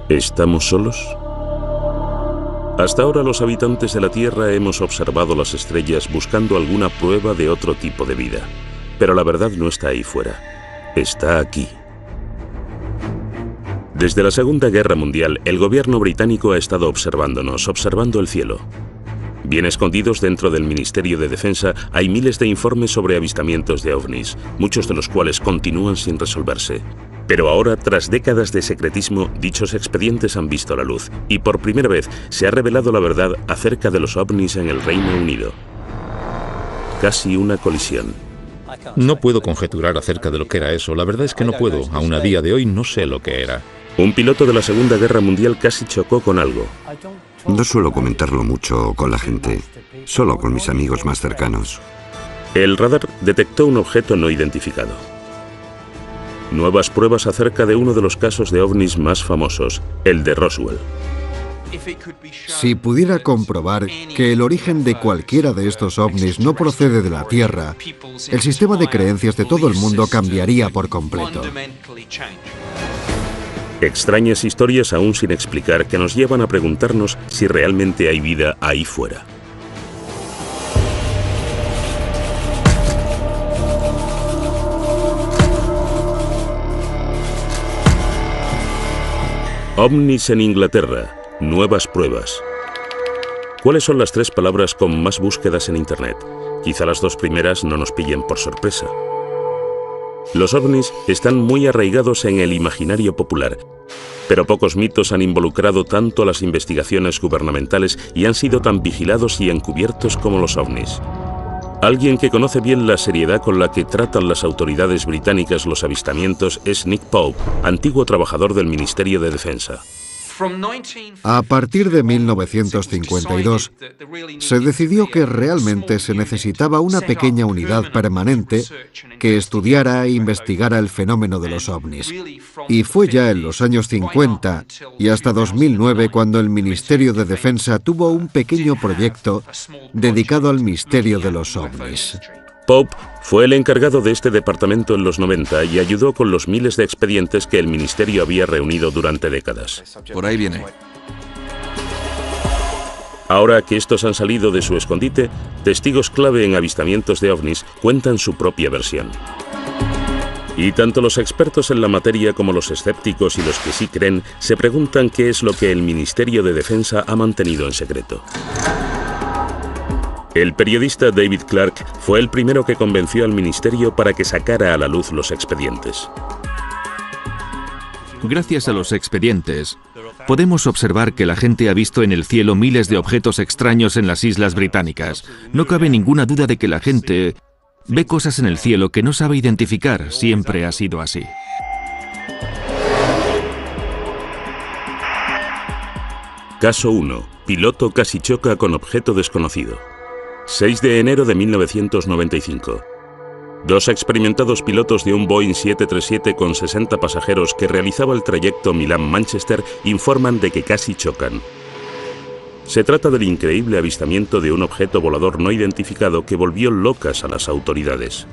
¿Estamos solos? Hasta ahora los habitantes de la Tierra hemos observado las estrellas buscando alguna prueba de otro tipo de vida. Pero la verdad no está ahí fuera. Está aquí. Desde la Segunda Guerra Mundial, el gobierno británico ha estado observándonos, observando el cielo. Bien escondidos dentro del Ministerio de Defensa, hay miles de informes sobre avistamientos de ovnis, muchos de los cuales continúan sin resolverse. Pero ahora, tras décadas de secretismo, dichos expedientes han visto la luz y por primera vez se ha revelado la verdad acerca de los ovnis en el Reino Unido. Casi una colisión. No puedo conjeturar acerca de lo que era eso. La verdad es que no puedo. Aún a día de hoy no sé lo que era. Un piloto de la Segunda Guerra Mundial casi chocó con algo. No suelo comentarlo mucho con la gente, solo con mis amigos más cercanos. El radar detectó un objeto no identificado. Nuevas pruebas acerca de uno de los casos de ovnis más famosos, el de Roswell. Si pudiera comprobar que el origen de cualquiera de estos ovnis no procede de la Tierra, el sistema de creencias de todo el mundo cambiaría por completo. Extrañas historias aún sin explicar que nos llevan a preguntarnos si realmente hay vida ahí fuera. OVNIs en Inglaterra. Nuevas pruebas. ¿Cuáles son las 3 palabras con más búsquedas en Internet? Quizá las 2 primeras no nos pillen por sorpresa. Los ovnis están muy arraigados en el imaginario popular, pero pocos mitos han involucrado tanto a las investigaciones gubernamentales y han sido tan vigilados y encubiertos como los ovnis. Alguien que conoce bien la seriedad con la que tratan las autoridades británicas los avistamientos es Nick Pope, antiguo trabajador del Ministerio de Defensa. A partir de 1952, se decidió que realmente se necesitaba una pequeña unidad permanente que estudiara e investigara el fenómeno de los ovnis. Y fue ya en los años 50 y hasta 2009 cuando el Ministerio de Defensa tuvo un pequeño proyecto dedicado al misterio de los ovnis. Pope fue el encargado de este departamento en los 90 y ayudó con los miles de expedientes que el ministerio había reunido durante décadas. Por ahí viene. Ahora que estos han salido de su escondite, testigos clave en avistamientos de ovnis cuentan su propia versión. Y tanto los expertos en la materia como los escépticos y los que sí creen se preguntan qué es lo que el Ministerio de Defensa ha mantenido en secreto. El periodista David Clark fue el primero que convenció al ministerio para que sacara a la luz los expedientes. Gracias a los expedientes, podemos observar que la gente ha visto en el cielo miles de objetos extraños en las islas británicas. No cabe ninguna duda de que la gente ve cosas en el cielo que no sabe identificar. Siempre ha sido así. Caso 1. Piloto casi choca con objeto desconocido. 6 de enero de 1995. 2 experimentados pilotos de un Boeing 737 con 60 pasajeros que realizaba el trayecto Milán-Manchester informan de que casi chocan. Se trata del increíble avistamiento de un objeto volador no identificado que volvió locas a las autoridades.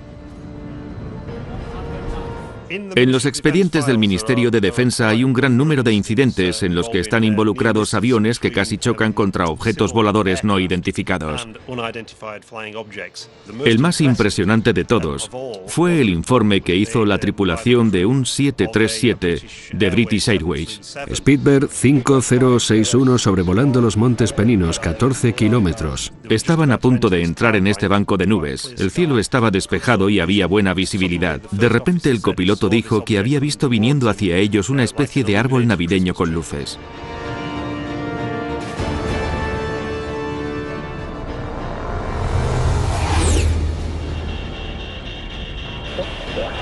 En los expedientes del Ministerio de Defensa hay un gran número de incidentes en los que están involucrados aviones que casi chocan contra objetos voladores no identificados. El más impresionante de todos fue el informe que hizo la tripulación de un 737 de British Airways. Speedbird 5061 sobrevolando los Montes Peninos, 14 kilómetros. Estaban a punto de entrar en este banco de nubes. El cielo estaba despejado y había buena visibilidad. De repente el copiloto dijo que había visto viniendo hacia ellos una especie de árbol navideño con luces.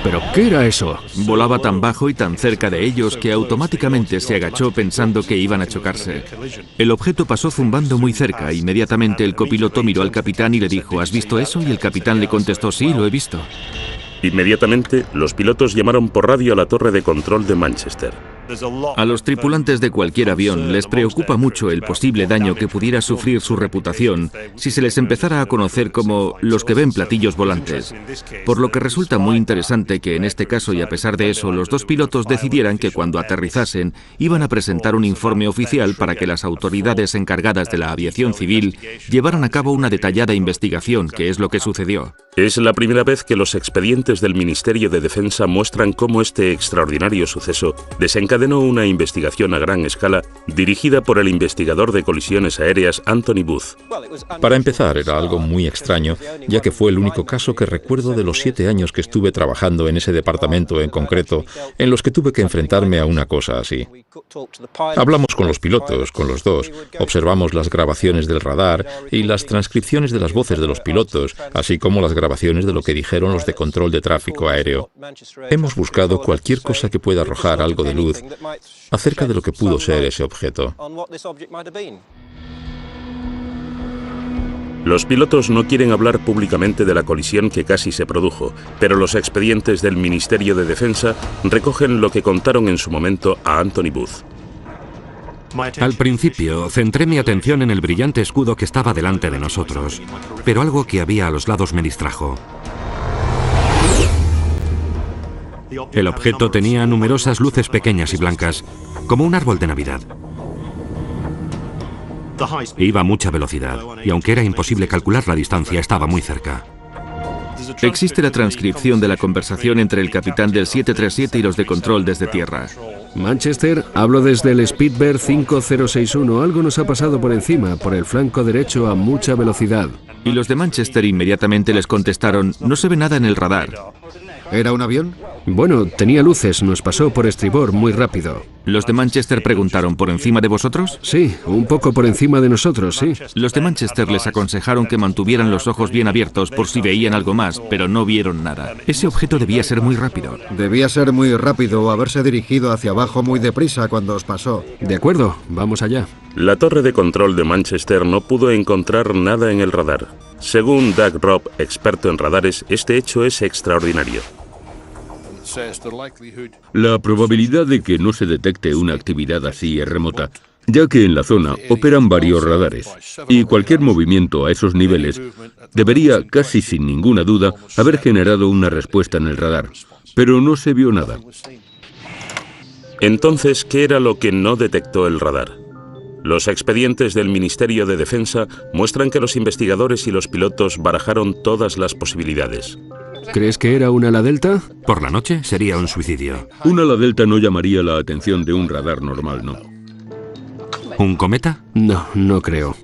¿Pero qué era eso? Volaba tan bajo y tan cerca de ellos que automáticamente se agachó pensando que iban a chocarse. El objeto pasó zumbando muy cerca. Inmediatamente el copiloto miró al capitán y le dijo: ¿has visto eso? Y el capitán le contestó: sí, lo he visto. Inmediatamente, los pilotos llamaron por radio a la torre de control de Manchester. A los tripulantes de cualquier avión les preocupa mucho el posible daño que pudiera sufrir su reputación si se les empezara a conocer como los que ven platillos volantes. Por lo que resulta muy interesante que en este caso, y a pesar de eso, los dos pilotos decidieran que cuando aterrizasen iban a presentar un informe oficial para que las autoridades encargadas de la aviación civil llevaran a cabo una detallada investigación, que es lo que sucedió. Es la primera vez que los expedientes del Ministerio de Defensa muestran cómo este extraordinario suceso desencadenó una investigación a gran escala dirigida por el investigador de colisiones aéreas Anthony Booth. Para empezar, era algo muy extraño, ya que fue el único caso que recuerdo de los 7 años que estuve trabajando en ese departamento en concreto, en los que tuve que enfrentarme a una cosa así. Hablamos con los pilotos, con los dos, observamos las grabaciones del radar y las transcripciones de las voces de los pilotos, así como las grabaciones de lo que dijeron los de control de tráfico aéreo. Hemos buscado cualquier cosa que pueda arrojar algo de luz acerca de lo que pudo ser ese objeto. Los pilotos no quieren hablar públicamente de la colisión que casi se produjo, pero los expedientes del Ministerio de Defensa recogen lo que contaron en su momento a Anthony Booth. Al principio, centré mi atención en el brillante escudo que estaba delante de nosotros, pero algo que había a los lados me distrajo. El objeto tenía numerosas luces pequeñas y blancas, como un árbol de Navidad. Iba a mucha velocidad, y aunque era imposible calcular la distancia, estaba muy cerca. Existe la transcripción de la conversación entre el capitán del 737 y los de control desde tierra. Manchester, hablo desde el Speedbird 5061. Algo nos ha pasado por encima, por el flanco derecho a mucha velocidad. Y los de Manchester inmediatamente les contestaron, no se ve nada en el radar. ¿Era un avión? Bueno, tenía luces, nos pasó por estribor muy rápido. Los de Manchester preguntaron, ¿por encima de vosotros? Sí, un poco por encima de nosotros, sí. Los de Manchester les aconsejaron que mantuvieran los ojos bien abiertos por si veían algo más, pero no vieron nada. Ese objeto debía ser muy rápido. Debía ser muy rápido o haberse dirigido hacia abajo muy deprisa cuando os pasó. De acuerdo, vamos allá. La torre de control de Manchester no pudo encontrar nada en el radar. Según Doug Robb, experto en radares, este hecho es extraordinario. La probabilidad de que no se detecte una actividad así es remota, ya que en la zona operan varios radares, y cualquier movimiento a esos niveles debería, casi sin ninguna duda, haber generado una respuesta en el radar, pero no se vio nada. Entonces, ¿qué era lo que no detectó el radar? Los expedientes del Ministerio de Defensa muestran que los investigadores y los pilotos barajaron todas las posibilidades. ¿Crees que era un ala delta? Por la noche sería un suicidio. Un ala delta no llamaría la atención de un radar normal, ¿no? ¿Un cometa? No, no creo.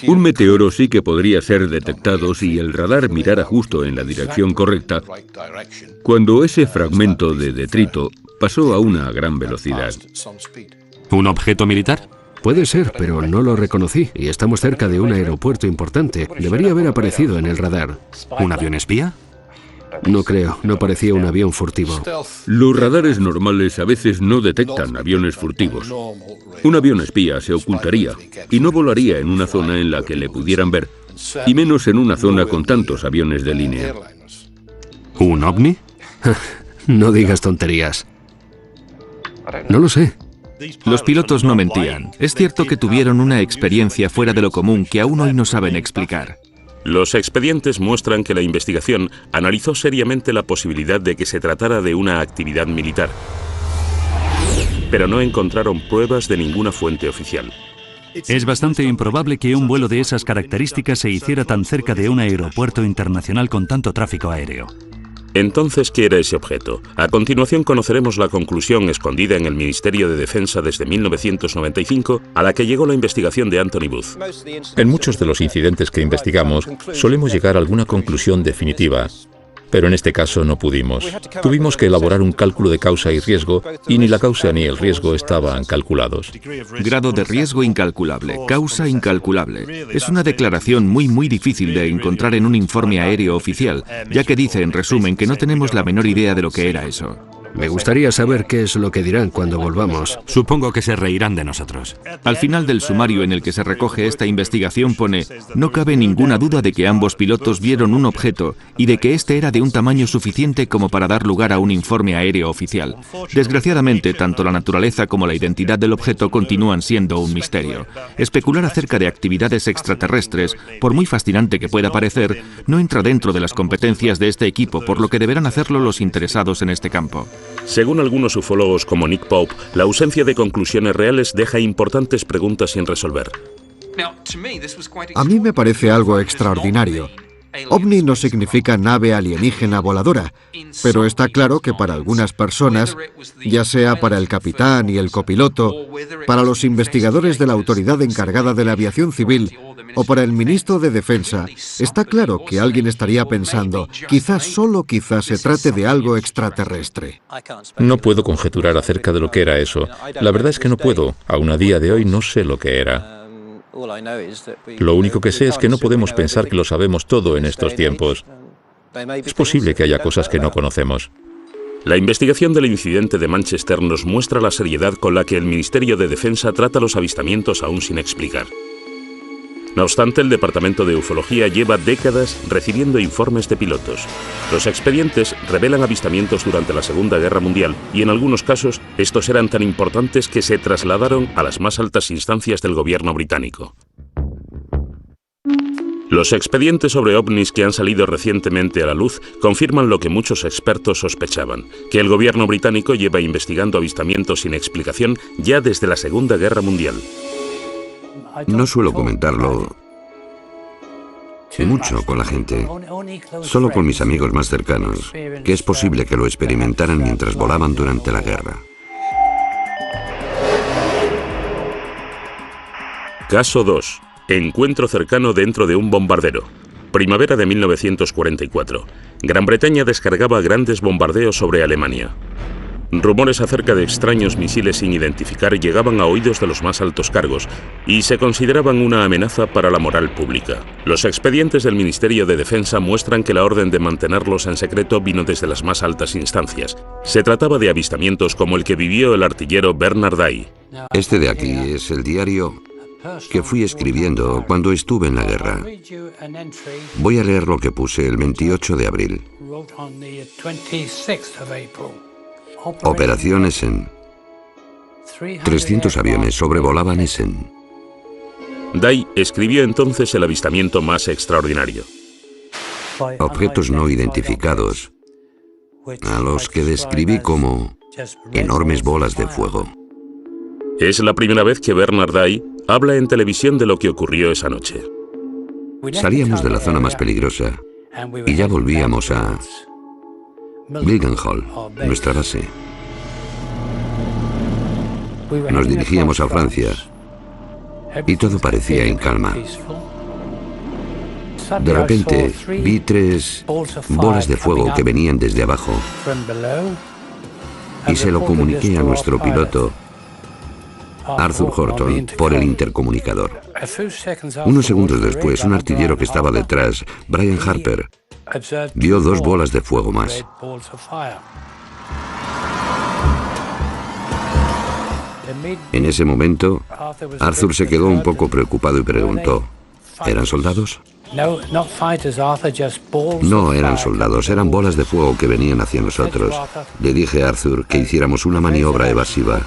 Un meteoro sí que podría ser detectado si el radar mirara justo en la dirección correcta, cuando ese fragmento de detrito pasó a una gran velocidad. ¿Un objeto militar? Puede ser, pero no lo reconocí, y estamos cerca de un aeropuerto importante. Debería haber aparecido en el radar. ¿Un avión espía? No creo, no parecía un avión furtivo. Los radares normales a veces no detectan aviones furtivos. Un avión espía se ocultaría y no volaría en una zona en la que le pudieran ver, y menos en una zona con tantos aviones de línea. ¿Un ovni? No digas tonterías. No lo sé. Los pilotos no mentían. Es cierto que tuvieron una experiencia fuera de lo común que aún hoy no saben explicar. Los expedientes muestran que la investigación analizó seriamente la posibilidad de que se tratara de una actividad militar, pero no encontraron pruebas de ninguna fuente oficial. Es bastante improbable que un vuelo de esas características se hiciera tan cerca de un aeropuerto internacional con tanto tráfico aéreo. Entonces, ¿qué era ese objeto? A continuación conoceremos la conclusión escondida en el Ministerio de Defensa desde 1995, a la que llegó la investigación de Anthony Booth. En muchos de los incidentes que investigamos, solemos llegar a alguna conclusión definitiva, pero en este caso no pudimos. Tuvimos que elaborar un cálculo de causa y riesgo, y ni la causa ni el riesgo estaban calculados. Grado de riesgo incalculable, causa incalculable. Es una declaración muy difícil de encontrar en un informe aéreo oficial, ya que dice, en resumen, que no tenemos la menor idea de lo que era eso. Me gustaría saber qué es lo que dirán cuando volvamos. Supongo que se reirán de nosotros. Al final del sumario en el que se recoge esta investigación pone: no cabe ninguna duda de que ambos pilotos vieron un objeto y de que este era de un tamaño suficiente como para dar lugar a un informe aéreo oficial. Desgraciadamente, tanto la naturaleza como la identidad del objeto continúan siendo un misterio. Especular acerca de actividades extraterrestres, por muy fascinante que pueda parecer, no entra dentro de las competencias de este equipo, por lo que deberán hacerlo los interesados en este campo. Según algunos ufólogos como Nick Pope, la ausencia de conclusiones reales deja importantes preguntas sin resolver. A mí me parece algo extraordinario. OVNI no significa nave alienígena voladora, pero está claro que para algunas personas, ya sea para el capitán y el copiloto, para los investigadores de la autoridad encargada de la aviación civil o para el ministro de Defensa, está claro que alguien estaría pensando, quizás, solo quizás, se trate de algo extraterrestre. No puedo conjeturar acerca de lo que era eso. La verdad es que no puedo. Aún a día de hoy no sé lo que era. Lo único que sé es que no podemos pensar que lo sabemos todo en estos tiempos. Es posible que haya cosas que no conocemos. La investigación del incidente de Manchester nos muestra la seriedad con la que el Ministerio de Defensa trata los avistamientos aún sin explicar. No obstante, el Departamento de Ufología lleva décadas recibiendo informes de pilotos. Los expedientes revelan avistamientos durante la Segunda Guerra Mundial y en algunos casos estos eran tan importantes que se trasladaron a las más altas instancias del gobierno británico. Los expedientes sobre ovnis que han salido recientemente a la luz confirman lo que muchos expertos sospechaban, que el gobierno británico lleva investigando avistamientos sin explicación ya desde la Segunda Guerra Mundial. No suelo comentarlo mucho con la gente, solo con mis amigos más cercanos, que es posible que lo experimentaran mientras volaban durante la guerra. Caso 2. Encuentro cercano dentro de un bombardero. Primavera de 1944. Gran Bretaña descargaba grandes bombardeos sobre Alemania. Rumores acerca de extraños misiles sin identificar llegaban a oídos de los más altos cargos y se consideraban una amenaza para la moral pública. Los expedientes del Ministerio de Defensa muestran que la orden de mantenerlos en secreto vino desde las más altas instancias. Se trataba de avistamientos como el que vivió el artillero Bernard Day. Este de aquí es el diario que fui escribiendo cuando estuve en la guerra. Voy a leer lo que puse el 28 de abril. Operación Essen. 300 aviones sobrevolaban Essen. Day escribió entonces el avistamiento más extraordinario. Objetos no identificados, a los que describí como enormes bolas de fuego. Es la primera vez que Bernard Day habla en televisión de lo que ocurrió esa noche. Salíamos de la zona más peligrosa y ya volvíamos a Mildenhall, nuestra base. Nos dirigíamos a Francia y todo parecía en calma. De repente vi 3 bolas de fuego que venían desde abajo y se lo comuniqué a nuestro piloto, Arthur Horton, por el intercomunicador. Unos segundos después, un artillero que estaba detrás, Brian Harper, vio 2 bolas de fuego más. En ese momento, Arthur se quedó un poco preocupado y preguntó, ¿eran soldados? No eran soldados, eran bolas de fuego que venían hacia nosotros. Le dije a Arthur que hiciéramos una maniobra evasiva.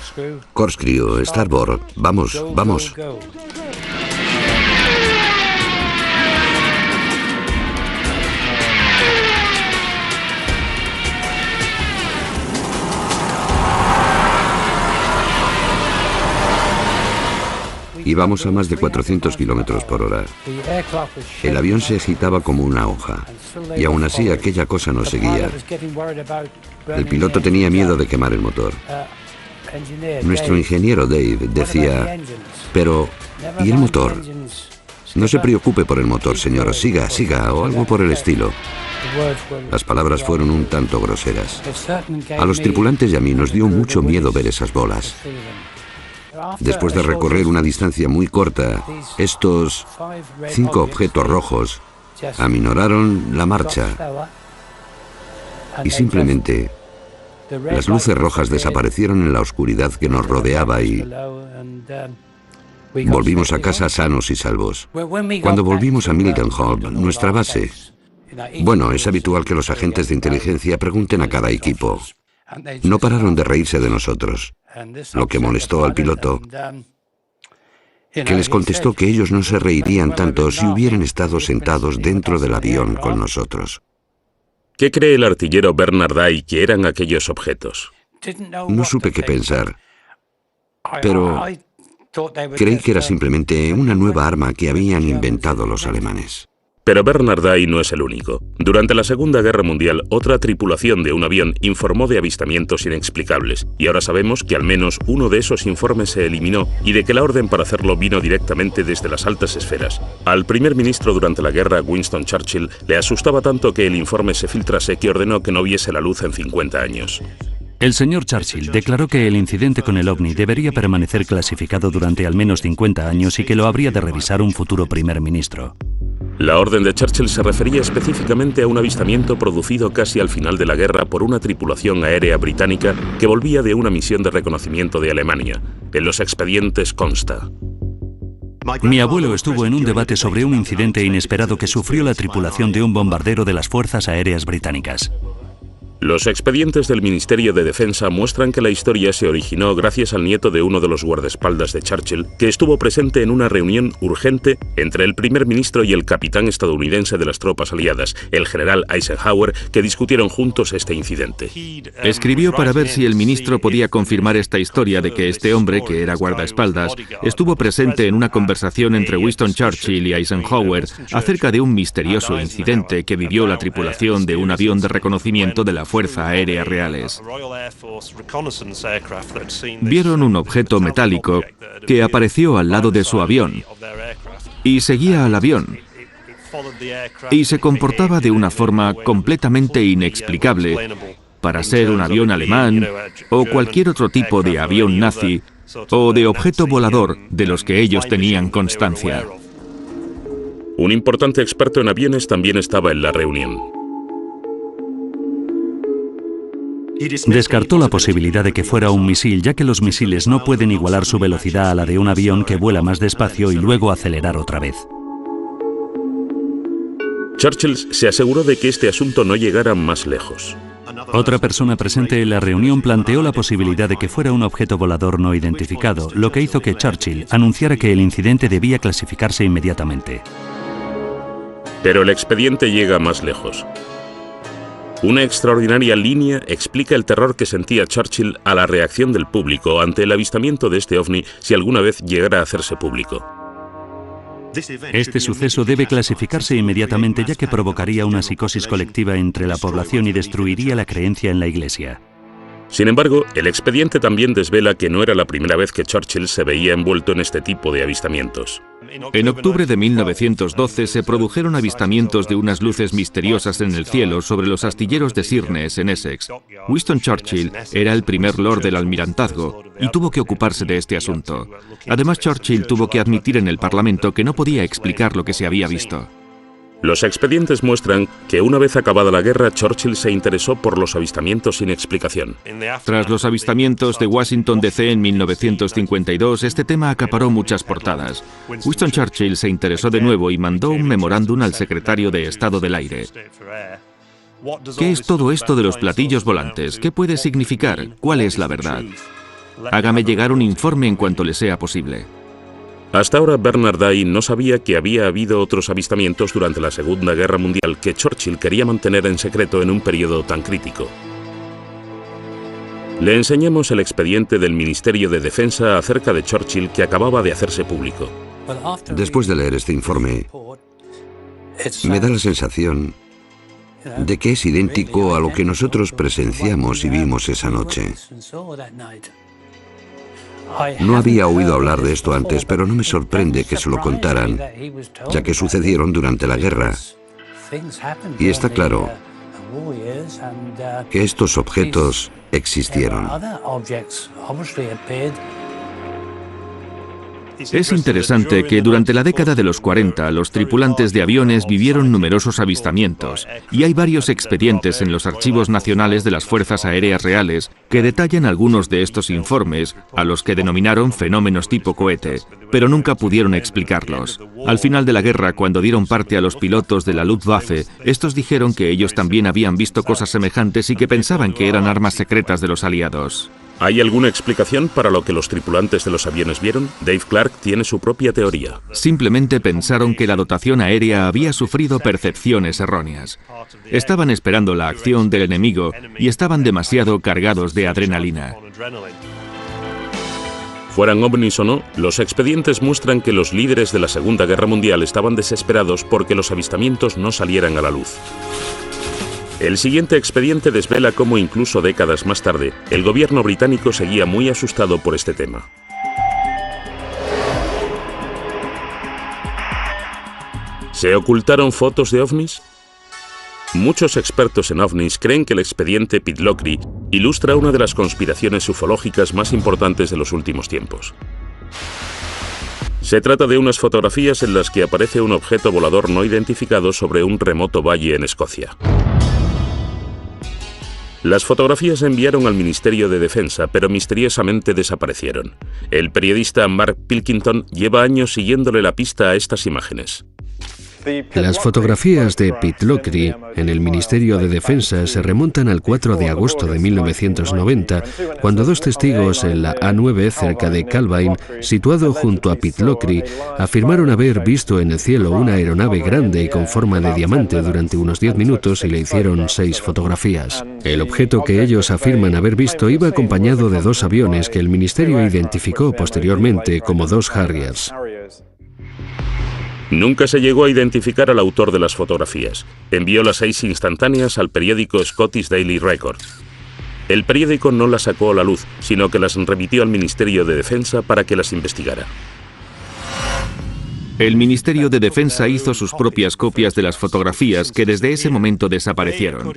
Corkscrew, starboard, vamos, vamos. Íbamos a más de 400 kilómetros por hora. El avión se agitaba como una hoja, y aún así aquella cosa nos seguía. El piloto tenía miedo de quemar el motor. Nuestro ingeniero Dave decía, pero ¿y el motor? No se preocupe por el motor, señor, siga, siga, o algo por el estilo. Las palabras fueron un tanto groseras. A los tripulantes y a mí nos dio mucho miedo ver esas bolas. Después de recorrer una distancia muy corta, estos 5 objetos rojos aminoraron la marcha y simplemente Las luces rojas desaparecieron en la oscuridad que nos rodeaba y volvimos a casa sanos y salvos. Cuando volvimos a Mildenhall, nuestra base, bueno, es habitual que los agentes de inteligencia pregunten a cada equipo. No pararon de reírse de nosotros, lo que molestó al piloto, que les contestó que ellos no se reirían tanto si hubieran estado sentados dentro del avión con nosotros. ¿Qué cree el artillero Bernard Day que eran aquellos objetos? No supe qué pensar, pero creí que era simplemente una nueva arma que habían inventado los alemanes. Pero Bernard Day no es el único. Durante la Segunda Guerra Mundial, otra tripulación de un avión informó de avistamientos inexplicables, y ahora sabemos que al menos uno de esos informes se eliminó y de que la orden para hacerlo vino directamente desde las altas esferas. Al primer ministro durante la guerra, Winston Churchill, le asustaba tanto que el informe se filtrase que ordenó que no viese la luz en 50 años. El señor Churchill declaró que el incidente con el ovni debería permanecer clasificado durante al menos 50 años y que lo habría de revisar un futuro primer ministro. La orden de Churchill se refería específicamente a un avistamiento producido casi al final de la guerra por una tripulación aérea británica que volvía de una misión de reconocimiento de Alemania. En los expedientes consta: mi abuelo estuvo en un debate sobre un incidente inesperado que sufrió la tripulación de un bombardero de las Fuerzas Aéreas Británicas. Los expedientes del Ministerio de Defensa muestran que la historia se originó gracias al nieto de uno de los guardaespaldas de Churchill, que estuvo presente en una reunión urgente entre el primer ministro y el capitán estadounidense de las tropas aliadas, el general Eisenhower, que discutieron juntos este incidente. Escribió para ver si el ministro podía confirmar esta historia de que este hombre, que era guardaespaldas, estuvo presente en una conversación entre Winston Churchill y Eisenhower acerca de un misterioso incidente que vivió la tripulación de un avión de reconocimiento de la Fuerza Aérea Reales. Vieron un objeto metálico que apareció al lado de su avión y seguía al avión y se comportaba de una forma completamente inexplicable para ser un avión alemán o cualquier otro tipo de avión nazi o de objeto volador de los que ellos tenían constancia. Un importante experto en aviones también estaba en la reunión. Descartó la posibilidad de que fuera un misil, ya que los misiles no pueden igualar su velocidad a la de un avión que vuela más despacio y luego acelerar otra vez. Churchill se aseguró de que este asunto no llegara más lejos. Otra persona presente en la reunión planteó la posibilidad de que fuera un objeto volador no identificado, lo que hizo que Churchill anunciara que el incidente debía clasificarse inmediatamente. Pero el expediente llega más lejos. Una extraordinaria línea explica el terror que sentía Churchill a la reacción del público ante el avistamiento de este ovni si alguna vez llegara a hacerse público. Este suceso debe clasificarse inmediatamente, ya que provocaría una psicosis colectiva entre la población y destruiría la creencia en la Iglesia. Sin embargo, el expediente también desvela que no era la primera vez que Churchill se veía envuelto en este tipo de avistamientos. En octubre de 1912 se produjeron avistamientos de unas luces misteriosas en el cielo sobre los astilleros de Sheerness, en Essex. Winston Churchill era el primer lord del almirantazgo y tuvo que ocuparse de este asunto. Además, Churchill tuvo que admitir en el Parlamento que no podía explicar lo que se había visto. Los expedientes muestran que una vez acabada la guerra, Churchill se interesó por los avistamientos sin explicación. Tras los avistamientos de Washington D.C. en 1952, este tema acaparó muchas portadas. Winston Churchill se interesó de nuevo y mandó un memorándum al secretario de Estado del Aire. ¿Qué es todo esto de los platillos volantes? ¿Qué puede significar? ¿Cuál es la verdad? Hágame llegar un informe en cuanto le sea posible. Hasta ahora Bernard Day no sabía que había habido otros avistamientos durante la Segunda Guerra Mundial que Churchill quería mantener en secreto en un periodo tan crítico. Le enseñamos el expediente del Ministerio de Defensa acerca de Churchill que acababa de hacerse público. Después de leer este informe, me da la sensación de que es idéntico a lo que nosotros presenciamos y vimos esa noche. No había oído hablar de esto antes, pero no me sorprende que se lo contaran, ya que sucedieron durante la guerra. Y está claro que estos objetos existieron. Es interesante que durante la década de los 40 los tripulantes de aviones vivieron numerosos avistamientos, y hay varios expedientes en los archivos nacionales de las Fuerzas Aéreas Reales que detallan algunos de estos informes, a los que denominaron fenómenos tipo cohete, pero nunca pudieron explicarlos. Al final de la guerra, cuando dieron parte a los pilotos de la Luftwaffe, estos dijeron que ellos también habían visto cosas semejantes y que pensaban que eran armas secretas de los aliados. ¿Hay alguna explicación para lo que los tripulantes de los aviones vieron? Dave Clark tiene su propia teoría. Simplemente pensaron que la dotación aérea había sufrido percepciones erróneas. Estaban esperando la acción del enemigo y estaban demasiado cargados de adrenalina. Fueran ovnis o no, los expedientes muestran que los líderes de la Segunda Guerra Mundial estaban desesperados porque los avistamientos no salieran a la luz. El siguiente expediente desvela cómo incluso décadas más tarde, el gobierno británico seguía muy asustado por este tema. ¿Se ocultaron fotos de ovnis? Muchos expertos en ovnis creen que el expediente Pitlochry ilustra una de las conspiraciones ufológicas más importantes de los últimos tiempos. Se trata de unas fotografías en las que aparece un objeto volador no identificado sobre un remoto valle en Escocia. Las fotografías se enviaron al Ministerio de Defensa, pero misteriosamente desaparecieron. El periodista Mark Pilkington lleva años siguiéndole la pista a estas imágenes. Las fotografías de Pitlochry en el Ministerio de Defensa se remontan al 4 de agosto de 1990, cuando dos testigos en la A9 cerca de Calvine, situado junto a Pitlochry, afirmaron haber visto en el cielo una aeronave grande y con forma de diamante durante unos 10 minutos y le hicieron 6 fotografías. El objeto que ellos afirman haber visto iba acompañado de 2 aviones que el ministerio identificó posteriormente como 2 Harriers. Nunca se llegó a identificar al autor de las fotografías. Envió las 6 instantáneas al periódico Scottish Daily Record. El periódico no las sacó a la luz, sino que las remitió al Ministerio de Defensa para que las investigara. El Ministerio de Defensa hizo sus propias copias de las fotografías que desde ese momento desaparecieron.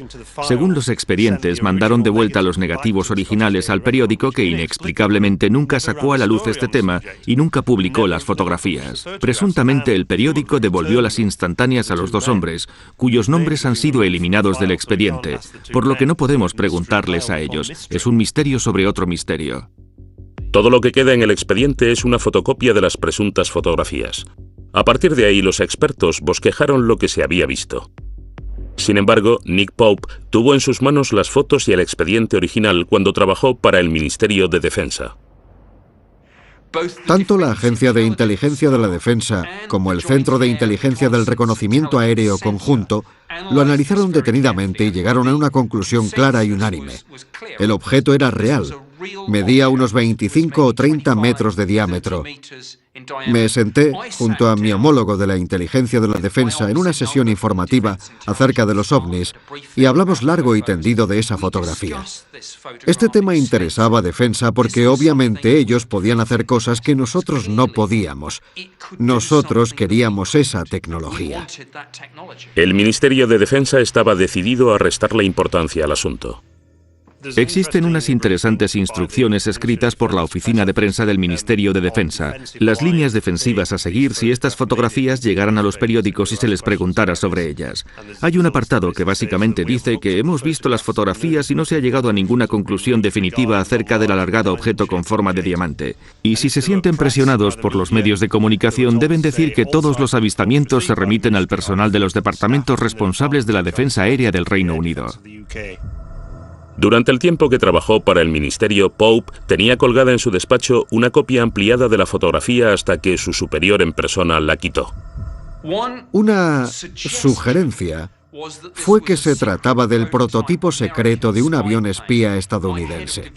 Según los expedientes, mandaron de vuelta los negativos originales al periódico, que inexplicablemente nunca sacó a la luz este tema y nunca publicó las fotografías. Presuntamente el periódico devolvió las instantáneas a los 2 hombres, cuyos nombres han sido eliminados del expediente, por lo que no podemos preguntarles a ellos. Es un misterio sobre otro misterio. Todo lo que queda en el expediente es una fotocopia de las presuntas fotografías. A partir de ahí, los expertos bosquejaron lo que se había visto. Sin embargo, Nick Pope tuvo en sus manos las fotos y el expediente original cuando trabajó para el Ministerio de Defensa. Tanto la Agencia de Inteligencia de la Defensa como el Centro de Inteligencia del Reconocimiento Aéreo Conjunto lo analizaron detenidamente y llegaron a una conclusión clara y unánime. El objeto era real. Medía unos 25 o 30 metros de diámetro. Me senté junto a mi homólogo de la Inteligencia de la Defensa en una sesión informativa acerca de los ovnis y hablamos largo y tendido de esa fotografía. Este tema interesaba a Defensa porque obviamente ellos podían hacer cosas que nosotros no podíamos. Nosotros queríamos esa tecnología. El Ministerio de Defensa estaba decidido a restarle importancia al asunto. Existen unas interesantes instrucciones escritas por la oficina de prensa del Ministerio de Defensa, las líneas defensivas a seguir si estas fotografías llegaran a los periódicos y se les preguntara sobre ellas. Hay un apartado que básicamente dice que hemos visto las fotografías y no se ha llegado a ninguna conclusión definitiva acerca del alargado objeto con forma de diamante. Y si se sienten presionados por los medios de comunicación, deben decir que todos los avistamientos se remiten al personal de los departamentos responsables de la defensa aérea del Reino Unido. Durante el tiempo que trabajó para el ministerio, Pope tenía colgada en su despacho una copia ampliada de la fotografía hasta que su superior en persona la quitó. Una sugerencia fue que se trataba del prototipo secreto de un avión espía estadounidense.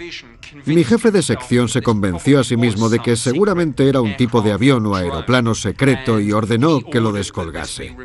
Mi jefe de sección se convenció a sí mismo de que seguramente era un tipo de avión o aeroplano secreto y ordenó que lo descolgase.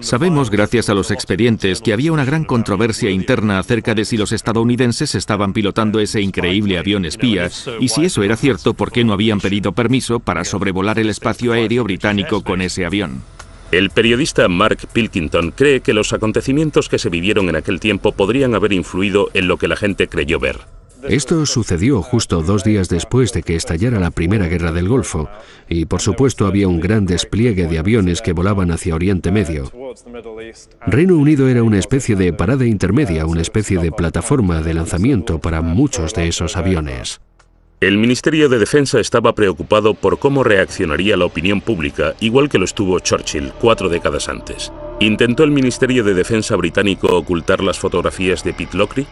Sabemos, gracias a los expedientes, que había una gran controversia interna acerca de si los estadounidenses estaban pilotando ese increíble avión espía, y si eso era cierto, ¿por qué no habían pedido permiso para sobrevolar el espacio aéreo británico con ese avión? El periodista Mark Pilkington cree que los acontecimientos que se vivieron en aquel tiempo podrían haber influido en lo que la gente creyó ver. Esto sucedió justo 2 días después de que estallara la Primera Guerra del Golfo, y por supuesto había un gran despliegue de aviones que volaban hacia Oriente Medio. Reino Unido era una especie de parada intermedia, una especie de plataforma de lanzamiento para muchos de esos aviones. El Ministerio de Defensa estaba preocupado por cómo reaccionaría la opinión pública, igual que lo estuvo Churchill 4 décadas antes. ¿Intentó el Ministerio de Defensa británico ocultar las fotografías de Pitlochry?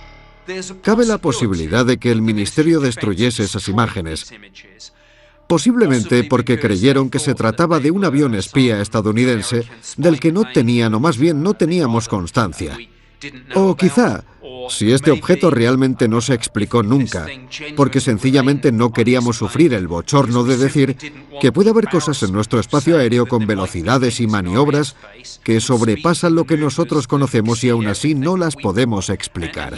Cabe la posibilidad de que el ministerio destruyese esas imágenes, posiblemente porque creyeron que se trataba de un avión espía estadounidense del que no tenían, o más bien no teníamos constancia. O quizá, si este objeto realmente no se explicó nunca, porque sencillamente no queríamos sufrir el bochorno de decir que puede haber cosas en nuestro espacio aéreo con velocidades y maniobras que sobrepasan lo que nosotros conocemos y aún así no las podemos explicar.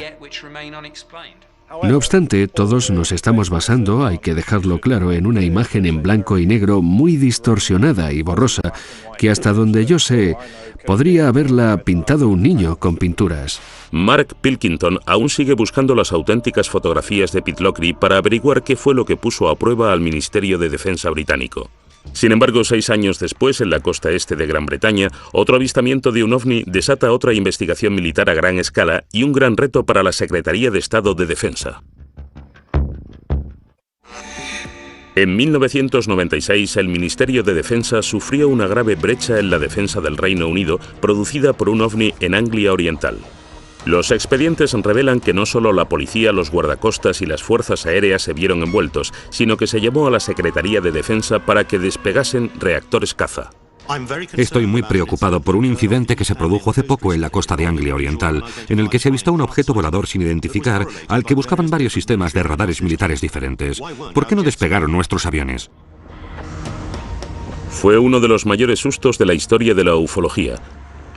No obstante, todos nos estamos basando, hay que dejarlo claro, en una imagen en blanco y negro muy distorsionada y borrosa, que hasta donde yo sé, podría haberla pintado un niño con pinturas. Mark Pilkington aún sigue buscando las auténticas fotografías de Pitlochry para averiguar qué fue lo que puso a prueba al Ministerio de Defensa británico. Sin embargo, 6 años después, en la costa este de Gran Bretaña, otro avistamiento de un ovni desata otra investigación militar a gran escala y un gran reto para la Secretaría de Estado de Defensa. En 1996, el Ministerio de Defensa sufrió una grave brecha en la defensa del Reino Unido producida por un ovni en Anglia Oriental. Los expedientes revelan que no solo la policía, los guardacostas y las fuerzas aéreas se vieron envueltos, sino que se llamó a la Secretaría de Defensa para que despegasen reactores caza. Estoy muy preocupado por un incidente que se produjo hace poco en la costa de Anglia Oriental, en el que se avistó un objeto volador sin identificar al que buscaban varios sistemas de radares militares diferentes. ¿Por qué no despegaron nuestros aviones? Fue uno de los mayores sustos de la historia de la ufología.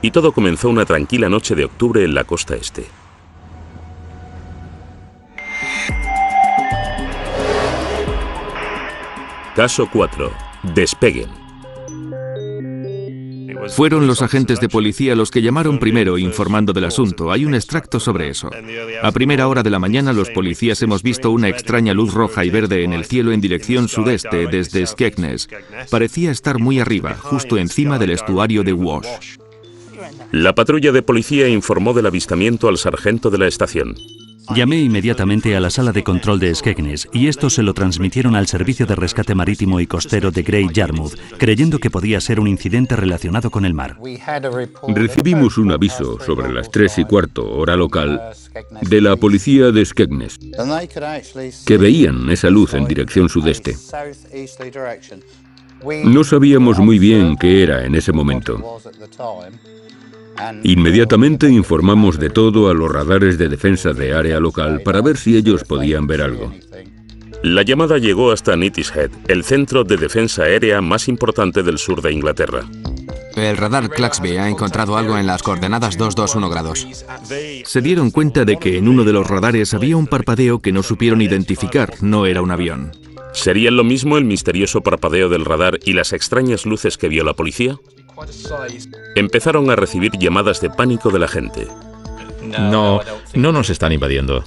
Y todo comenzó una tranquila noche de octubre en la costa este. Caso 4. Despeguen. Fueron los agentes de policía los que llamaron primero informando del asunto. Hay un extracto sobre eso. A primera hora de la mañana los policías hemos visto una extraña luz roja y verde en el cielo en dirección sudeste desde Skegness. Parecía estar muy arriba, justo encima del estuario de Wash. La patrulla de policía informó del avistamiento al sargento de la estación. Llamé inmediatamente a la sala de control de Skegness y esto se lo transmitieron al Servicio de Rescate Marítimo y Costero de Great Yarmouth, creyendo que podía ser un incidente relacionado con el mar. Recibimos un aviso sobre las 3:15 hora local de la policía de Skegness, que veían esa luz en dirección sudeste. No sabíamos muy bien qué era en ese momento. Inmediatamente informamos de todo a los radares de defensa de área local para ver si ellos podían ver algo. La llamada llegó hasta Neatishead, el centro de defensa aérea más importante del sur de Inglaterra. El radar Claxby ha encontrado algo en las coordenadas 221 grados. Se dieron cuenta de que en uno de los radares había un parpadeo que no supieron identificar, no era un avión. ¿Serían lo mismo el misterioso parpadeo del radar y las extrañas luces que vio la policía? Empezaron a recibir llamadas de pánico de la gente. No nos están invadiendo.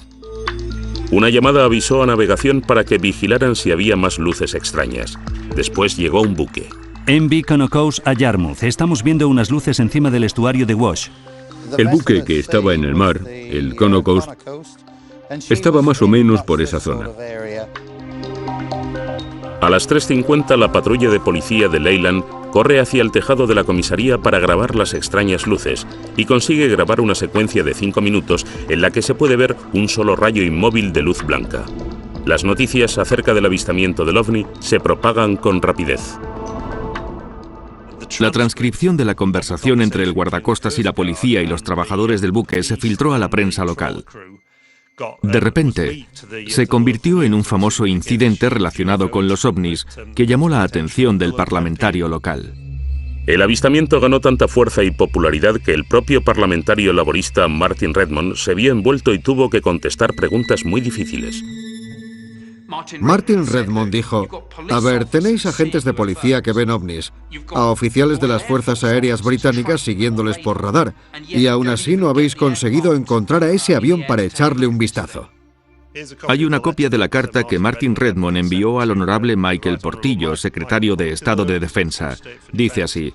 Una llamada avisó a navegación para que vigilaran si había más luces extrañas. Después llegó un buque. MV Conocos a Yarmouth. Estamos viendo unas luces encima del estuario de Wash. El buque que estaba en el mar, el Conocos, estaba más o menos por esa zona. A las 3:50 la patrulla de policía de Leyland corre hacia el tejado de la comisaría para grabar las extrañas luces y consigue grabar una secuencia de 5 minutos en la que se puede ver un solo rayo inmóvil de luz blanca. Las noticias acerca del avistamiento del ovni se propagan con rapidez. La transcripción de la conversación entre el guardacostas y la policía y los trabajadores del buque se filtró a la prensa local. De repente, se convirtió en un famoso incidente relacionado con los ovnis que llamó la atención del parlamentario local. El avistamiento ganó tanta fuerza y popularidad que el propio parlamentario laborista Martin Redmond se vio envuelto y tuvo que contestar preguntas muy difíciles. Martin Redmond dijo: a ver, tenéis agentes de policía que ven ovnis, a oficiales de las fuerzas aéreas británicas siguiéndoles por radar, y aún así no habéis conseguido encontrar a ese avión para echarle un vistazo. Hay una copia de la carta que Martin Redmond envió al honorable Michael Portillo, secretario de Estado de Defensa. Dice así: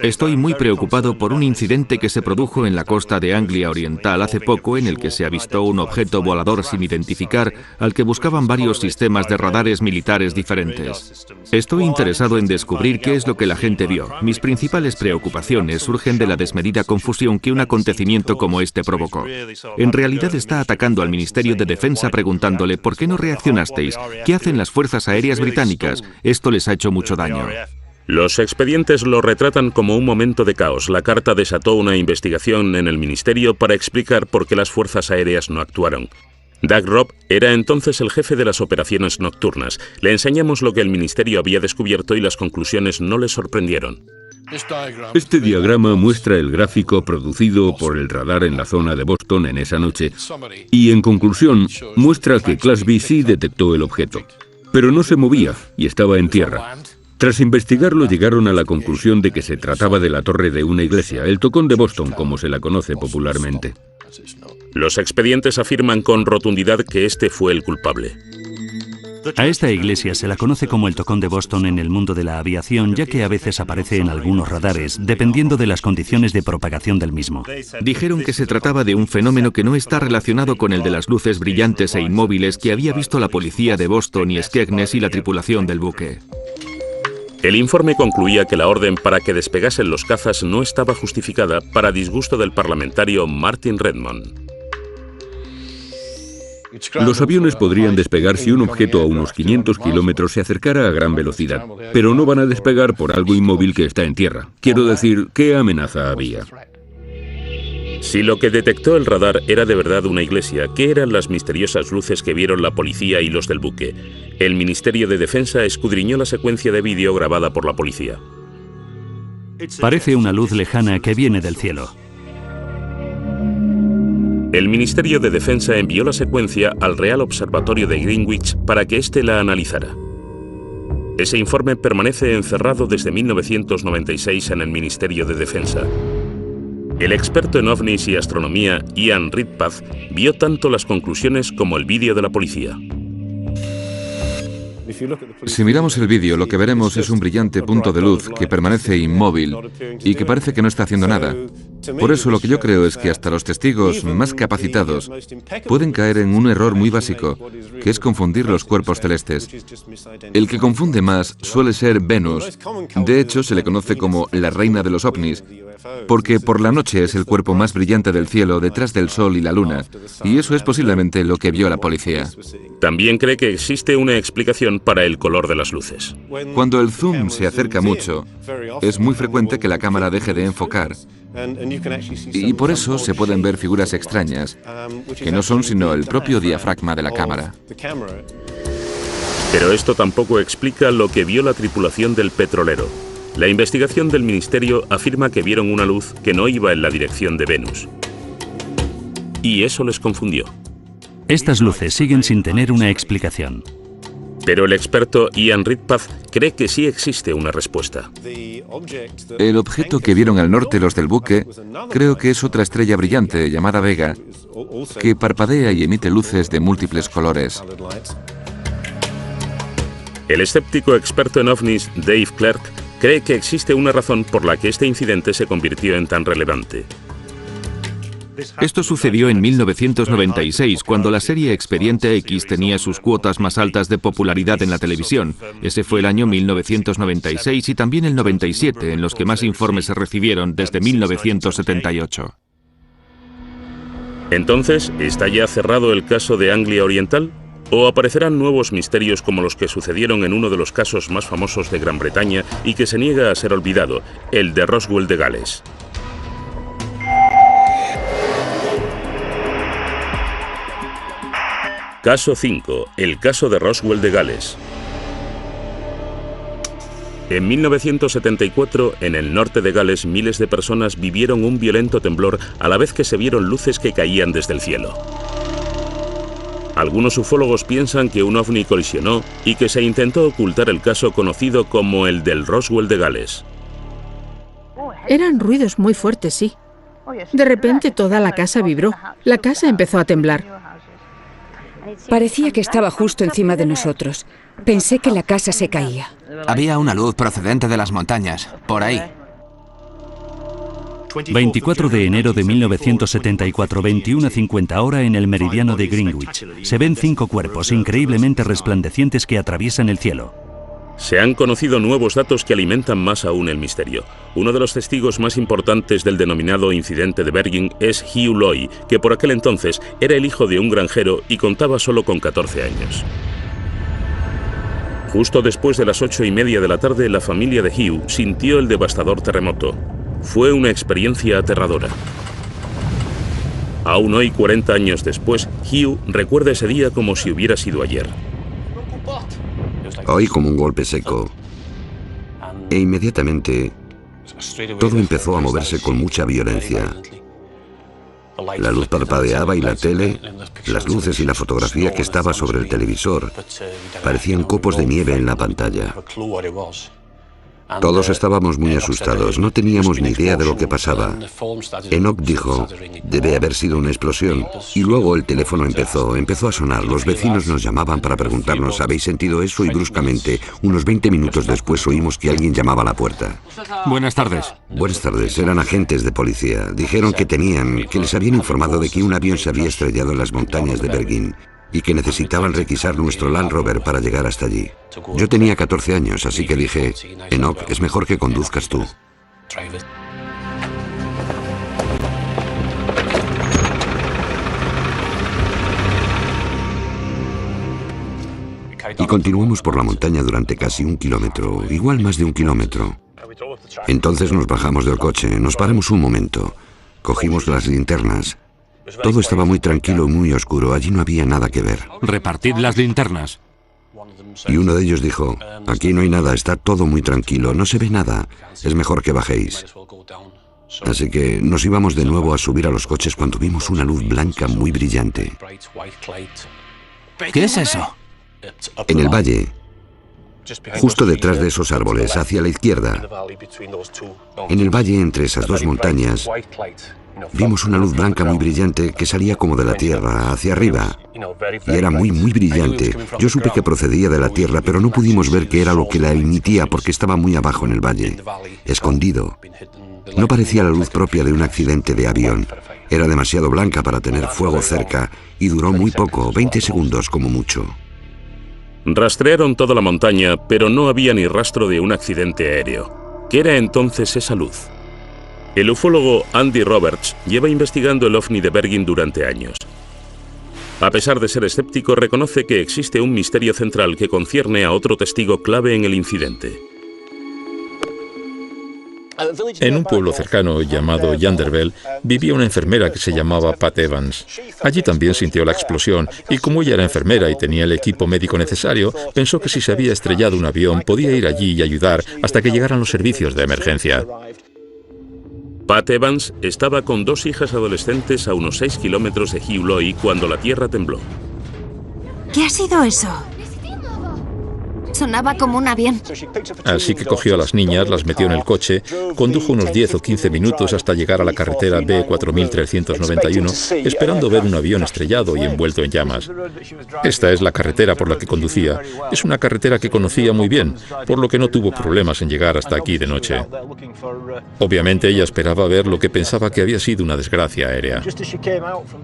estoy muy preocupado por un incidente que se produjo en la costa de Anglia Oriental hace poco, en el que se avistó un objeto volador sin identificar al que buscaban varios sistemas de radares militares diferentes. Estoy interesado en descubrir qué es lo que la gente vio. Mis principales preocupaciones surgen de la desmedida confusión que un acontecimiento como este provocó. En realidad está atacando al Ministerio de Defensa preguntándole ¿por qué no reaccionasteis? ¿Qué hacen las fuerzas aéreas británicas? Esto les ha hecho mucho daño. Los expedientes lo retratan como un momento de caos. La carta desató una investigación en el ministerio para explicar por qué las fuerzas aéreas no actuaron. Doug Robb era entonces el jefe de las operaciones nocturnas. Le enseñamos lo que el ministerio había descubierto y las conclusiones no le sorprendieron. Este diagrama muestra el gráfico producido por el radar en la zona de Boston en esa noche y, en conclusión, muestra que Class B sí detectó el objeto, pero no se movía y estaba en tierra. Tras investigarlo, llegaron a la conclusión de que se trataba de la torre de una iglesia, el Tocón de Boston, como se la conoce popularmente. Los expedientes afirman con rotundidad que este fue el culpable. A esta iglesia se la conoce como el Tocón de Boston en el mundo de la aviación, ya que a veces aparece en algunos radares, dependiendo de las condiciones de propagación del mismo. Dijeron que se trataba de un fenómeno que no está relacionado con el de las luces brillantes e inmóviles que había visto la policía de Boston y Skegness y la tripulación del buque. El informe concluía que la orden para que despegasen los cazas no estaba justificada, para disgusto del parlamentario Martin Redmond. Los aviones podrían despegar si un objeto a unos 500 kilómetros se acercara a gran velocidad, pero no van a despegar por algo inmóvil que está en tierra. Quiero decir, ¿qué amenaza había? Si lo que detectó el radar era de verdad una iglesia, ¿qué eran las misteriosas luces que vieron la policía y los del buque? El Ministerio de Defensa escudriñó la secuencia de vídeo grabada por la policía. Parece una luz lejana que viene del cielo. El Ministerio de Defensa envió la secuencia al Real Observatorio de Greenwich para que éste la analizara. Ese informe permanece encerrado desde 1996 en el Ministerio de Defensa. El experto en ovnis y astronomía, Ian Redpath, vio tanto las conclusiones como el vídeo de la policía. Si miramos el vídeo, lo que veremos es un brillante punto de luz que permanece inmóvil y que parece que no está haciendo nada. Por eso lo que yo creo es que hasta los testigos más capacitados pueden caer en un error muy básico, que es confundir los cuerpos celestes. El que confunde más suele ser Venus. De hecho, se le conoce como la reina de los ovnis, porque por la noche es el cuerpo más brillante del cielo detrás del Sol y la Luna, y eso es posiblemente lo que vio la policía. También cree que existe una explicación para el color de las luces. Cuando el zoom se acerca mucho, es muy frecuente que la cámara deje de enfocar, y por eso se pueden ver figuras extrañas, que no son sino el propio diafragma de la cámara. Pero esto tampoco explica lo que vio la tripulación del petrolero. La investigación del ministerio afirma que vieron una luz que no iba en la dirección de Venus. Y eso les confundió. Estas luces siguen sin tener una explicación. Pero el experto Ian Redpath cree que sí existe una respuesta. El objeto que vieron al norte los del buque, creo que es otra estrella brillante llamada Vega, que parpadea y emite luces de múltiples colores. El escéptico experto en ovnis Dave Clark cree que existe una razón por la que este incidente se convirtió en tan relevante. Esto sucedió en 1996, cuando la serie Expediente X tenía sus cuotas más altas de popularidad en la televisión. Ese fue el año 1996 y también el 97, en los que más informes se recibieron desde 1978. Entonces, ¿está ya cerrado el caso de Anglia Oriental? ¿O aparecerán nuevos misterios como los que sucedieron en uno de los casos más famosos de Gran Bretaña y que se niega a ser olvidado, el de Roswell de Gales? Caso 5. El caso de Roswell de Gales. En 1974, en el norte de Gales, miles de personas vivieron un violento temblor a la vez que se vieron luces que caían desde el cielo. Algunos ufólogos piensan que un ovni colisionó y que se intentó ocultar el caso conocido como el del Roswell de Gales. Eran ruidos muy fuertes, sí. De repente toda la casa vibró. La casa empezó a temblar. Parecía que estaba justo encima de nosotros. Pensé que la casa se caía. Había una luz procedente de las montañas, por ahí. 24 de enero de 1974, 21:50 hora en el meridiano de Greenwich. Se ven 5 cuerpos increíblemente resplandecientes que atraviesan el cielo. Se han conocido nuevos datos que alimentan más aún el misterio. Uno de los testigos más importantes del denominado incidente de Bergen es Hugh Loy, que por aquel entonces era el hijo de un granjero y contaba solo con 14 años. Justo después de las 8:30 de la tarde, la familia de Hugh sintió el devastador terremoto. Fue una experiencia aterradora. Aún hoy, 40 años después, Hugh recuerda ese día como si hubiera sido ayer. Oí como un golpe seco e inmediatamente todo empezó a moverse con mucha violencia. La luz parpadeaba y la tele, las luces y la fotografía que estaba sobre el televisor parecían copos de nieve en la pantalla. Todos estábamos muy asustados, no teníamos ni idea de lo que pasaba. Enoch dijo, debe haber sido una explosión. Y luego el teléfono empezó a sonar. Los vecinos nos llamaban para preguntarnos, ¿habéis sentido eso? Y bruscamente, unos 20 minutos después, oímos que alguien llamaba a la puerta. Buenas tardes. Buenas tardes, eran agentes de policía. Dijeron que les habían informado de que un avión se había estrellado en las montañas de Bergen y que necesitaban requisar nuestro Land Rover para llegar hasta allí. Yo tenía 14 años, así que dije, Enoch, es mejor que conduzcas tú. Y continuamos por la montaña durante casi 1 kilómetro, igual más de 1 kilómetro. Entonces nos bajamos del coche, nos paramos un momento, cogimos las linternas. Todo estaba muy tranquilo y muy oscuro, allí no había nada que ver. Repartid las linternas. Y uno de ellos dijo, aquí no hay nada, está todo muy tranquilo, no se ve nada, es mejor que bajéis. Así que nos íbamos de nuevo a subir a los coches cuando vimos una luz blanca muy brillante. ¿Qué es eso? En el valle, justo detrás de esos árboles, hacia la izquierda, en el valle entre esas dos montañas, vimos una luz blanca muy brillante que salía como de la tierra, hacia arriba. Y era muy, muy brillante. Yo supe que procedía de la tierra, pero no pudimos ver qué era lo que la emitía porque estaba muy abajo en el valle, escondido. No parecía la luz propia de un accidente de avión. Era demasiado blanca para tener fuego cerca y duró muy poco, 20 segundos como mucho. Rastrearon toda la montaña, pero no había ni rastro de un accidente aéreo. ¿Qué era entonces esa luz? El ufólogo Andy Roberts lleva investigando el ovni de Bergen durante años. A pesar de ser escéptico, reconoce que existe un misterio central que concierne a otro testigo clave en el incidente. En un pueblo cercano llamado Yanderville vivía una enfermera que se llamaba Pat Evans. Allí también sintió la explosión y como ella era enfermera y tenía el equipo médico necesario, pensó que si se había estrellado un avión podía ir allí y ayudar hasta que llegaran los servicios de emergencia. Pat Evans estaba con 2 hijas adolescentes a unos 6 kilómetros de Hugh Loy cuando la tierra tembló. ¿Qué ha sido eso? Sonaba como un avión. Así que cogió a las niñas, las metió en el coche, condujo unos 10 o 15 minutos hasta llegar a la carretera B4391, esperando ver un avión estrellado y envuelto en llamas. Esta es la carretera por la que conducía. Es una carretera que conocía muy bien, por lo que no tuvo problemas en llegar hasta aquí de noche. Obviamente ella esperaba ver lo que pensaba que había sido una desgracia aérea.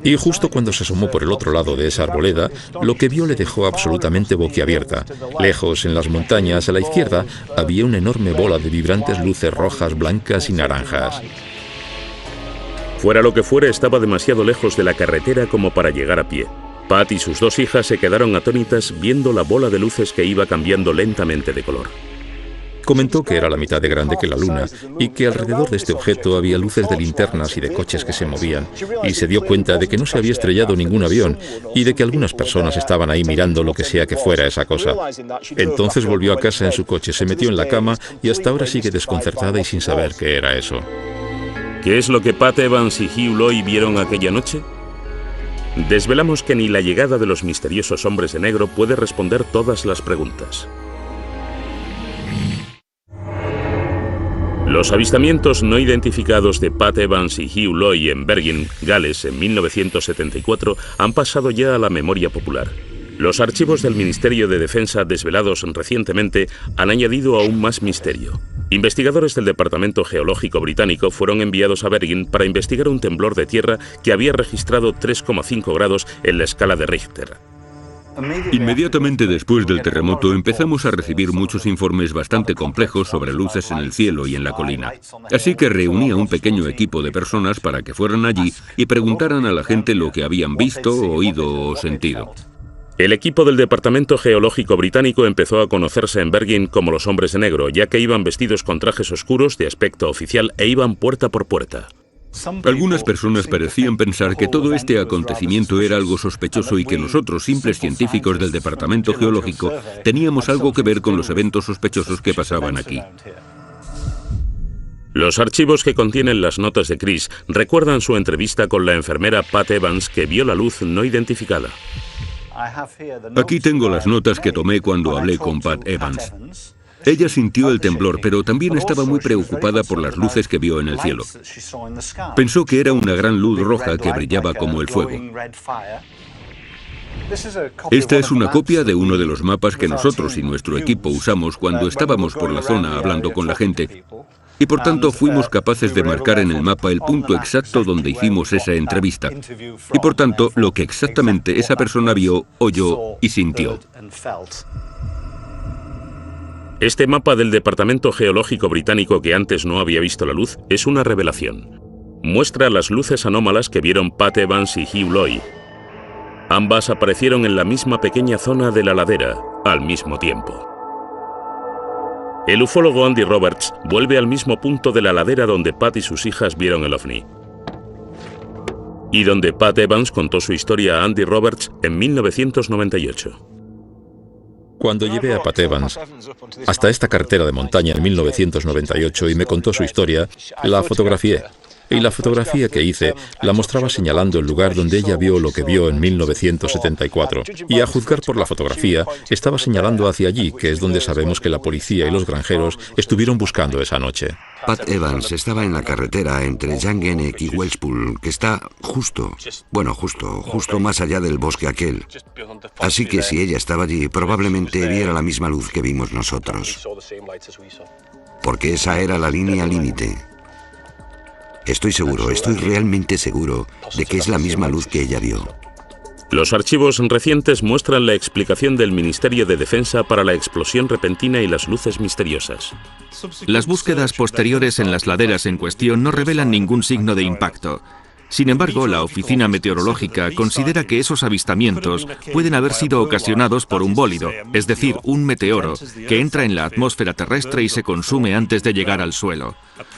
Y justo cuando se asomó por el otro lado de esa arboleda, lo que vio le dejó absolutamente boquiabierta. Lejos, en las montañas, a la izquierda, había una enorme bola de vibrantes luces rojas, blancas y naranjas. Fuera lo que fuera, estaba demasiado lejos de la carretera como para llegar a pie. Pat y sus 2 hijas se quedaron atónitas viendo la bola de luces que iba cambiando lentamente de color. Comentó que era la mitad de grande que la luna y que alrededor de este objeto había luces de linternas y de coches que se movían, y se dio cuenta de que no se había estrellado ningún avión y de que algunas personas estaban ahí mirando lo que sea que fuera esa cosa. Entonces volvió a casa en su coche, se metió en la cama y hasta ahora sigue desconcertada y sin saber qué era eso. ¿Qué es lo que Pat Evans y Hugh Loy vieron aquella noche? Desvelamos que ni la llegada de los misteriosos hombres de negro puede responder todas las preguntas. Los avistamientos no identificados de Pat Evans y Hugh Loy en Bergen, Gales, en 1974 han pasado ya a la memoria popular. Los archivos del Ministerio de Defensa desvelados recientemente han añadido aún más misterio. Investigadores del Departamento Geológico Británico fueron enviados a Bergen para investigar un temblor de tierra que había registrado 3,5 grados en la escala de Richter. Inmediatamente después del terremoto empezamos a recibir muchos informes bastante complejos sobre luces en el cielo y en la colina. Así que reuní a un pequeño equipo de personas para que fueran allí y preguntaran a la gente lo que habían visto, oído o sentido. El equipo del Departamento Geológico Británico empezó a conocerse en Bergen como los hombres de negro, ya que iban vestidos con trajes oscuros de aspecto oficial e iban puerta por puerta. Algunas personas parecían pensar que todo este acontecimiento era algo sospechoso y que nosotros, simples científicos del Departamento Geológico, teníamos algo que ver con los eventos sospechosos que pasaban aquí. Los archivos que contienen las notas de Chris recuerdan su entrevista con la enfermera Pat Evans, que vio la luz no identificada. Aquí tengo las notas que tomé cuando hablé con Pat Evans. Ella sintió el temblor, pero también estaba muy preocupada por las luces que vio en el cielo. Pensó que era una gran luz roja que brillaba como el fuego. Esta es una copia de uno de los mapas que nosotros y nuestro equipo usamos cuando estábamos por la zona hablando con la gente. Y por tanto fuimos capaces de marcar en el mapa el punto exacto donde hicimos esa entrevista. Y por tanto, lo que exactamente esa persona vio, oyó y sintió. Este mapa del Departamento Geológico Británico, que antes no había visto la luz, es una revelación. Muestra las luces anómalas que vieron Pat Evans y Hugh Loy. Ambas aparecieron en la misma pequeña zona de la ladera, al mismo tiempo. El ufólogo Andy Roberts vuelve al mismo punto de la ladera donde Pat y sus hijas vieron el ovni. Y donde Pat Evans contó su historia a Andy Roberts en 1998. Cuando llevé a Pat Evans hasta esta carretera de montaña en 1998 y me contó su historia, la fotografié. Y la fotografía que hice la mostraba señalando el lugar donde ella vio lo que vio en 1974. Y a juzgar por la fotografía, estaba señalando hacia allí, que es donde sabemos que la policía y los granjeros estuvieron buscando esa noche. Pat Evans estaba en la carretera entre Llangennec y Wellspool, que está justo más allá del bosque aquel. Así que si ella estaba allí, probablemente viera la misma luz que vimos nosotros. Porque esa era la línea límite. Estoy realmente seguro de que es la misma luz que ella vio. Los archivos recientes muestran la explicación del Ministerio de Defensa para la explosión repentina y las luces misteriosas. Las búsquedas posteriores en las laderas en cuestión no revelan ningún signo de impacto. Sin embargo, la Oficina Meteorológica considera que esos avistamientos pueden haber sido ocasionados por un bólido, es decir, un meteoro, que entra en la atmósfera terrestre y se consume antes de llegar al suelo.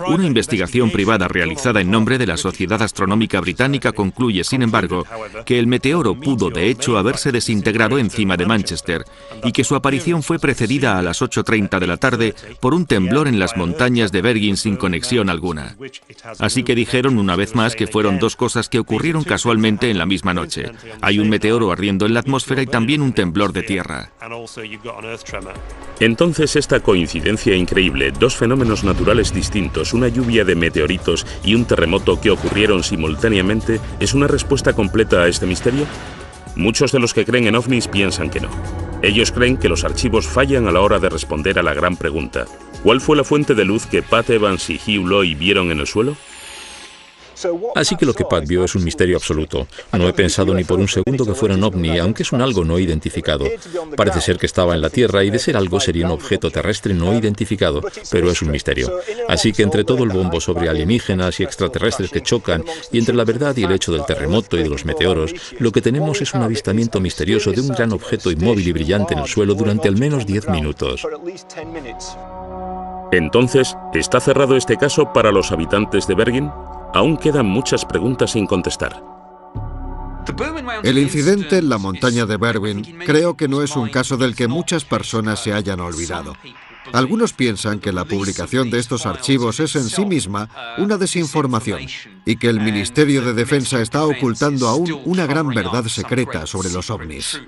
Una investigación privada realizada en nombre de la Sociedad Astronómica Británica concluye, sin embargo, que el meteoro pudo de hecho haberse desintegrado encima de Manchester y que su aparición fue precedida a las 8:30 de la tarde por un temblor en las montañas de Bergen sin conexión alguna. Así que dijeron una vez más que fueron dos cosas que ocurrieron casualmente en la misma noche. Hay un meteoro ardiendo en la atmósfera y también un temblor de tierra. Entonces esta coincidencia increíble, dos fenómenos naturales distintos, una lluvia de meteoritos y un terremoto que ocurrieron simultáneamente, ¿es una respuesta completa a este misterio? Muchos de los que creen en ovnis piensan que no. Ellos creen que los archivos fallan a la hora de responder a la gran pregunta: ¿cuál fue la fuente de luz que Pat Evans y Hugh Loy vieron en el suelo? Así que lo que Pat vio es un misterio absoluto. No he pensado ni por un segundo que fuera un ovni, aunque es un algo no identificado. Parece ser que estaba en la Tierra y de ser algo sería un objeto terrestre no identificado, pero es un misterio. Así que entre todo el bombo sobre alienígenas y extraterrestres que chocan, y entre la verdad y el hecho del terremoto y de los meteoros, lo que tenemos es un avistamiento misterioso de un gran objeto inmóvil y brillante en el suelo durante al menos 10 minutos. Entonces, ¿está cerrado este caso para los habitantes de Bergen? Aún quedan muchas preguntas sin contestar. El incidente en la montaña de Bergen creo que no es un caso del que muchas personas se hayan olvidado. Algunos piensan que la publicación de estos archivos es en sí misma una desinformación y que el Ministerio de Defensa está ocultando aún una gran verdad secreta sobre los ovnis.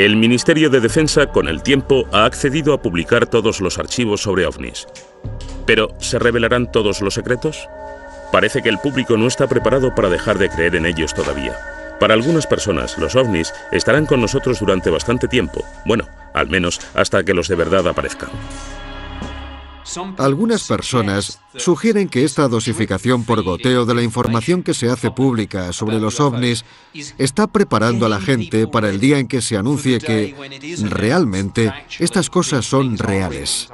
El Ministerio de Defensa, con el tiempo, ha accedido a publicar todos los archivos sobre ovnis. Pero, ¿se revelarán todos los secretos? Parece que el público no está preparado para dejar de creer en ellos todavía. Para algunas personas, los ovnis estarán con nosotros durante bastante tiempo. Bueno, al menos hasta que los de verdad aparezcan. Algunas personas sugieren que esta dosificación por goteo de la información que se hace pública sobre los ovnis está preparando a la gente para el día en que se anuncie que realmente estas cosas son reales.